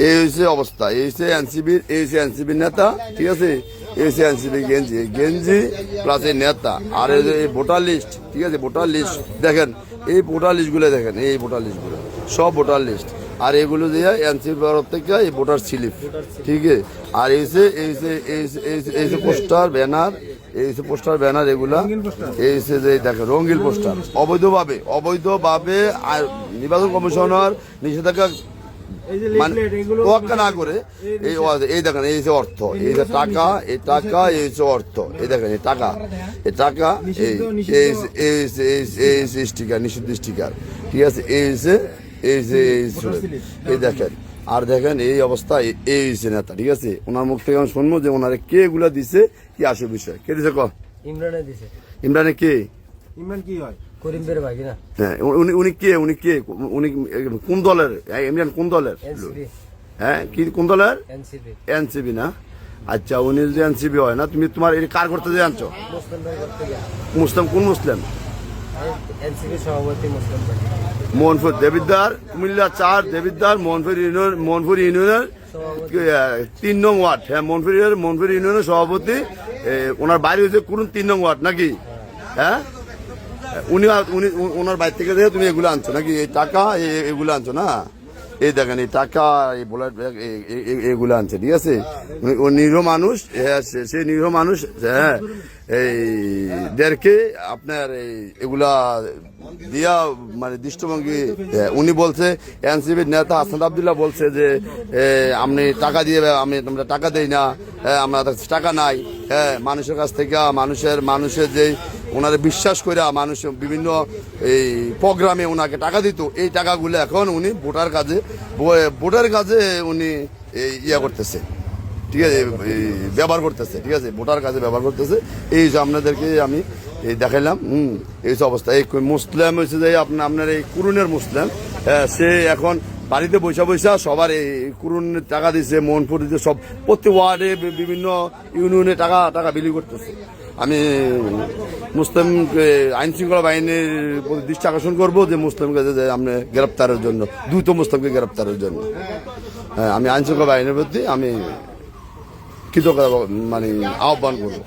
এই হচ্ছে অবস্থা, এই হচ্ছে এনসিবির নেতা, ঠিক আছে। এই হচ্ছে এনসিবি গেঞ্জি প্লাস এই নেতা। আর এই ভোটার লিস্ট, ঠিক আছে, ভোটার লিস্ট দেখেন, এই ভোটার লিস্টগুলো দেখেন, এই ভোটার লিস্টগুলো সব ভোটার লিস্ট। আর এগুলো দিয়ে এনসিবি তরফ থেকে এই ভোটার স্লিপ, ঠিক আছে। আর এই যে পোস্টার ব্যানার, এই যে পোস্টার ব্যানার এগুলা, এই যে দেখেন রঙিন পোস্টার অবৈধভাবে আর নির্বাচন কমিশনার নিষেধাজ্ঞা তোয়াক্কা না করে এই দেখেন, এই যে অর্থ, এই যে টাকা, এই টাকা, এই যে অর্থ, এই দেখেন এই টাকা, এই টাকা, এই স্টিকার, নিষিদ্ধ স্টিকার, ঠিক আছে। এই দেখেন, আর দেখেন এই অবস্থা, এই হচ্ছে নেতা, ঠিক আছে। ওনার মুখ থেকে আমি শুনবো যে ওনারে কে এগুলা দিছে, কি আসে বিষয়, কে দিছে ক? ইমরানে দিছে। ইমরানে কে? ইমরান কি হয়? করিমবের ভাই না? হ্যাঁ, উনি কে? উনি কোন দলের? ইমরান কোন দলের? হ্যাঁ, কি কোন দলের? এনসিবি না? আচ্ছা, উনি যদি এনসিবি হয় না, তুমি তোমার কার করতে যে আনছো? মুসলিম, কোন মুসলিম? এনসিবি সভাপতি মুসলিম ভাই মোহনপুর দেবিদ্দার, কুমিল্লা 4 দেবিদ্দার মোহনপুর ইউনিয়নের 3 নং ওয়ার্ড। হ্যাঁ, মোহনপুর ইউনিয়নের সভাপতি। ওনার বাড়ি হচ্ছে কোন 3 নং ওয়ার্ড নাকি? হ্যাঁ, উনি ওনার বাড়ি থেকে তুমি এগুলো আনছো নাকি? এই টাকা এগুলো আনছো না? এই দেখেন এই টাকা, এই বোলার ব্যাগ এগুলো আনছে, ঠিক আছে। ও নিরীহ মানুষ, সে নিরীহ মানুষ। হ্যাঁ, এই দেরকে আপনার এগুলা দিয়া মানে দৃষ্টভঙ্গি। উনি বলছে, এনসিবির নেতা হাসান আব্দুল্লাহ বলছে যে আপনি টাকা দিয়ে, আমরা টাকা দেই না, আমরা টাকা নাই। হ্যাঁ, মানুষের কাছ থেকে মানুষের যে ওনারে বিশ্বাস করে মানুষ বিভিন্ন এই প্রোগ্রামে ওনাকে টাকা দিত, এই টাকাগুলো এখন উনি ভোটার কাজে উনি ইয়া করতেছে, ঠিক আছে, ব্যবহার করতেছে, ঠিক আছে, ভোটার কাজে ব্যবহার করতেছে। এই যে আপনাদেরকে আমি দেখাইলাম। এই যে অবস্থা, এই মুসলিম হয়েছে যে আপনার এই কুরুনের মুসলিম, সে এখন বাড়িতে বৈশা সবার এই কুরুনের টাকা দিচ্ছে, মোহনপুর দিচ্ছে, সব প্রতি ওয়ার্ডে বিভিন্ন ইউনিয়নে টাকা বিলি করতেছে। আমি মুসলিম আইন শৃঙ্খলা বাহিনীর প্রতি দৃষ্টি আকর্ষণ করবো যে মুসলিমকে যে আপনি গ্রেপ্তারের জন্য, দ্রুত মুসলিমকে গ্রেপ্তারের জন্য। হ্যাঁ, আমি আইন শৃঙ্খলা বাহিনীর প্রতি আমি কৃতজ্ঞতা মানে আহ্বান করবো।